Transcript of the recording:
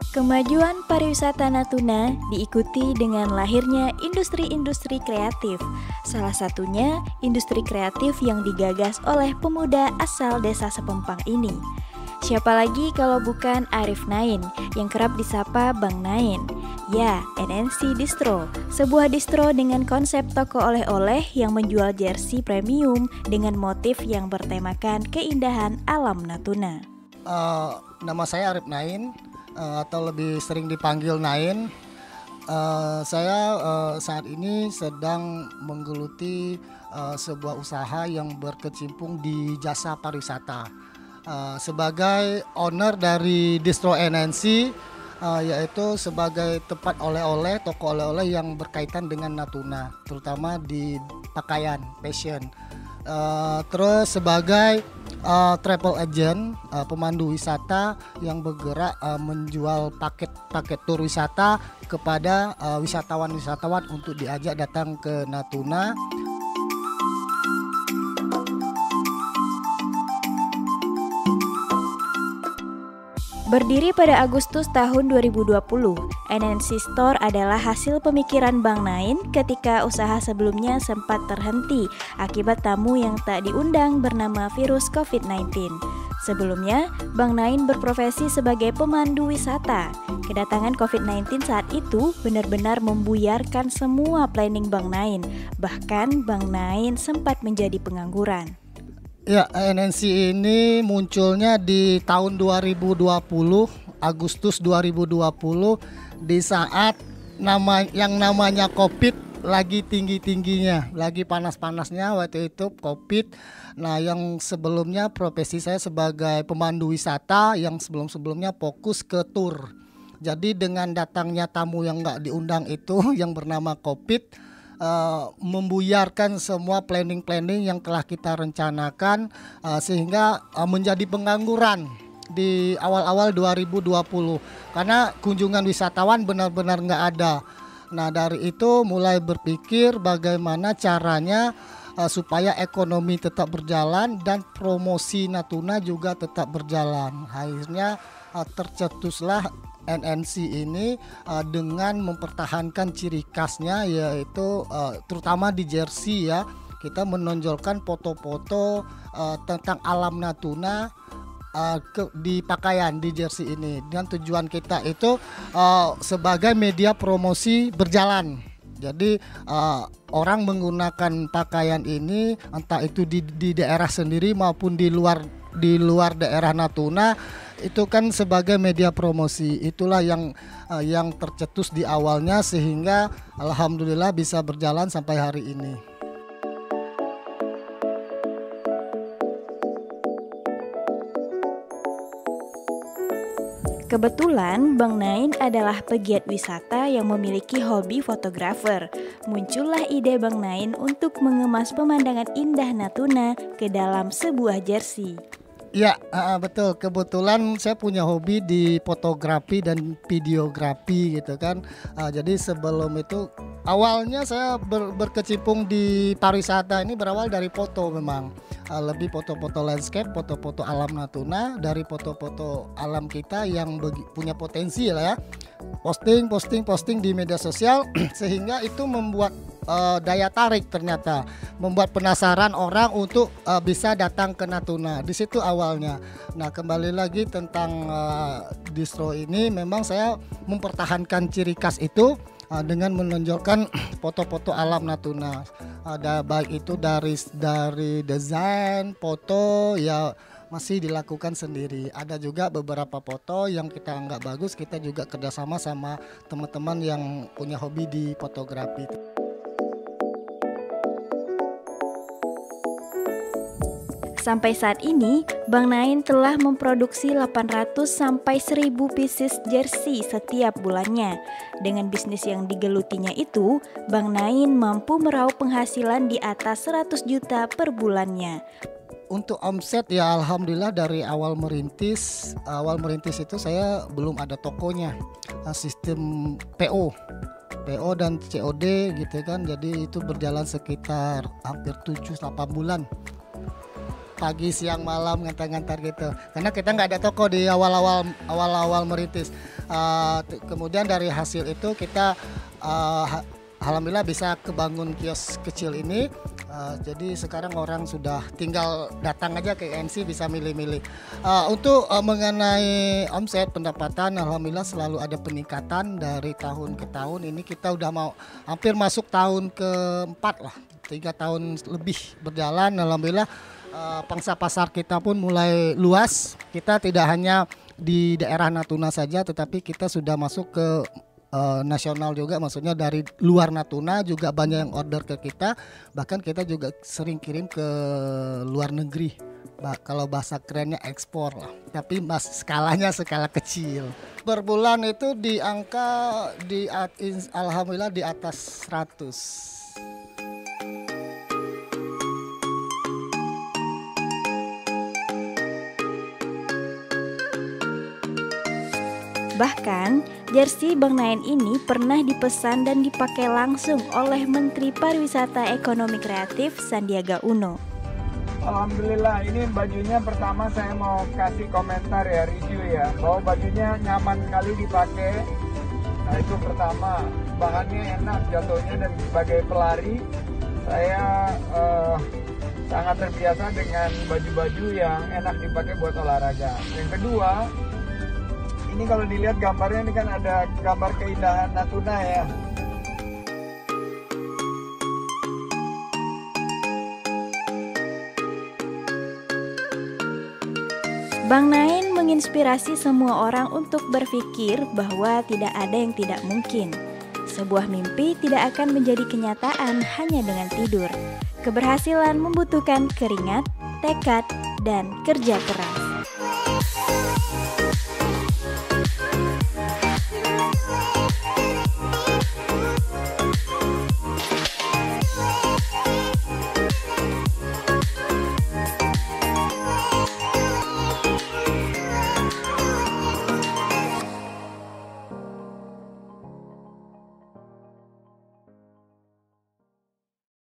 Kemajuan pariwisata Natuna diikuti dengan lahirnya industri-industri kreatif. Salah satunya industri kreatif yang digagas oleh pemuda asal desa Sepempang ini. Siapa lagi kalau bukan Arif Nain yang kerap disapa Bang Nain. Ya, NNC Distro, sebuah distro dengan konsep toko oleh-oleh yang menjual jersey premium dengan motif yang bertemakan keindahan alam Natuna. Nama saya Arif Nain, atau lebih sering dipanggil Nain. Saya saat ini sedang menggeluti sebuah usaha yang berkecimpung di jasa pariwisata. Sebagai owner dari Distro NNC, yaitu sebagai tempat oleh-oleh, toko oleh-oleh yang berkaitan dengan Natuna, terutama di pakaian, fashion. Terus sebagai travel agent, pemandu wisata yang bergerak menjual paket tur wisata kepada wisatawan-wisatawan untuk diajak datang ke Natuna. Berdiri pada Agustus tahun 2020, NNC Store adalah hasil pemikiran Bang Nain ketika usaha sebelumnya sempat terhenti akibat tamu yang tak diundang bernama virus COVID-19. Sebelumnya, Bang Nain berprofesi sebagai pemandu wisata. Kedatangan COVID-19 saat itu benar-benar membuyarkan semua planning Bang Nain. Bahkan Bang Nain sempat menjadi pengangguran. Ya, NNC ini munculnya di tahun 2020, Agustus 2020, di saat yang namanya COVID lagi tinggi-tingginya, lagi panas-panasnya waktu itu COVID. Nah, yang sebelumnya profesi saya sebagai pemandu wisata yang sebelum-sebelumnya fokus ke tur. Jadi dengan datangnya tamu yang nggak diundang itu yang bernama COVID, membuyarkan semua planning yang telah kita rencanakan, sehingga menjadi pengangguran di awal-awal 2020 karena kunjungan wisatawan benar-benar nggak ada. Nah, dari itu mulai berpikir bagaimana caranya supaya ekonomi tetap berjalan dan promosi Natuna juga tetap berjalan. Akhirnya tercetuslah NNC ini dengan mempertahankan ciri khasnya, yaitu terutama di jersey ya, kita menonjolkan foto-foto tentang alam Natuna di pakaian di jersey ini, dan tujuan kita itu sebagai media promosi berjalan. Jadi orang menggunakan pakaian ini entah itu di daerah sendiri maupun di luar daerah Natuna, itu kan sebagai media promosi. Itulah yang tercetus di awalnya sehingga alhamdulillah bisa berjalan sampai hari ini. Kebetulan Bang Nain adalah pegiat wisata yang memiliki hobi fotografer. Muncullah ide Bang Nain untuk mengemas pemandangan indah Natuna ke dalam sebuah jersey. Ya, betul. Kebetulan saya punya hobi di fotografi dan videografi gitu kan. Jadi sebelum itu awalnya saya berkecimpung di pariwisata ini berawal dari foto memang. Lebih foto-foto landscape, foto-foto alam Natuna, dari foto-foto alam kita yang punya potensi lah ya. Posting di media sosial sehingga itu membuat daya tarik, ternyata membuat penasaran orang untuk bisa datang ke Natuna. Di situ awalnya. Nah, kembali lagi tentang distro ini, memang saya mempertahankan ciri khas itu dengan menonjolkan foto-foto alam Natuna. Ada baik itu dari desain, foto ya masih dilakukan sendiri. Ada juga beberapa foto yang kita anggap bagus, kita juga kerjasama sama teman-teman yang punya hobi di fotografi. Sampai saat ini, Bang Nain telah memproduksi 800 sampai 1000 pieces jersey setiap bulannya. Dengan bisnis yang digelutinya itu, Bang Nain mampu meraup penghasilan di atas 100 juta per bulannya. Untuk omset ya alhamdulillah dari awal merintis itu saya belum ada tokonya. Sistem PO dan COD gitu kan. Jadi itu berjalan sekitar hampir 7-8 bulan. Pagi, siang, malam, ngantar-ngantar gitu. Karena kita nggak ada toko di awal-awal merintis. Kemudian dari hasil itu kita alhamdulillah bisa kebangun kios kecil ini. Jadi sekarang orang sudah tinggal datang aja ke ENC bisa milih-milih. Untuk mengenai omset pendapatan, alhamdulillah selalu ada peningkatan dari tahun ke tahun. Ini kita udah mau hampir masuk tahun keempat lah, 3 tahun lebih berjalan. Alhamdulillah pangsa pasar kita pun mulai luas. Kita tidak hanya di daerah Natuna saja, tetapi kita sudah masuk ke nasional juga, maksudnya dari luar Natuna juga banyak yang order ke kita, bahkan kita juga sering kirim ke luar negeri. Kalau bahasa kerennya ekspor lah, tapi skalanya skala kecil. Per bulan itu di angka alhamdulillah di atas 100. Bahkan, jersey Bang Naen ini pernah dipesan dan dipakai langsung oleh Menteri Pariwisata Ekonomi Kreatif Sandiaga Uno. Alhamdulillah, ini bajunya pertama saya mau kasih komentar ya, review ya, bahwa bajunya nyaman sekali dipakai. Nah itu pertama, bahannya enak jatuhnya, dan sebagai pelari saya sangat terbiasa dengan baju-baju yang enak dipakai buat olahraga. Yang kedua, ini kalau dilihat gambarnya, ini kan ada gambar keindahan Natuna ya. Bang Naen menginspirasi semua orang untuk berpikir bahwa tidak ada yang tidak mungkin. Sebuah mimpi tidak akan menjadi kenyataan hanya dengan tidur. Keberhasilan membutuhkan keringat, tekad, dan kerja keras.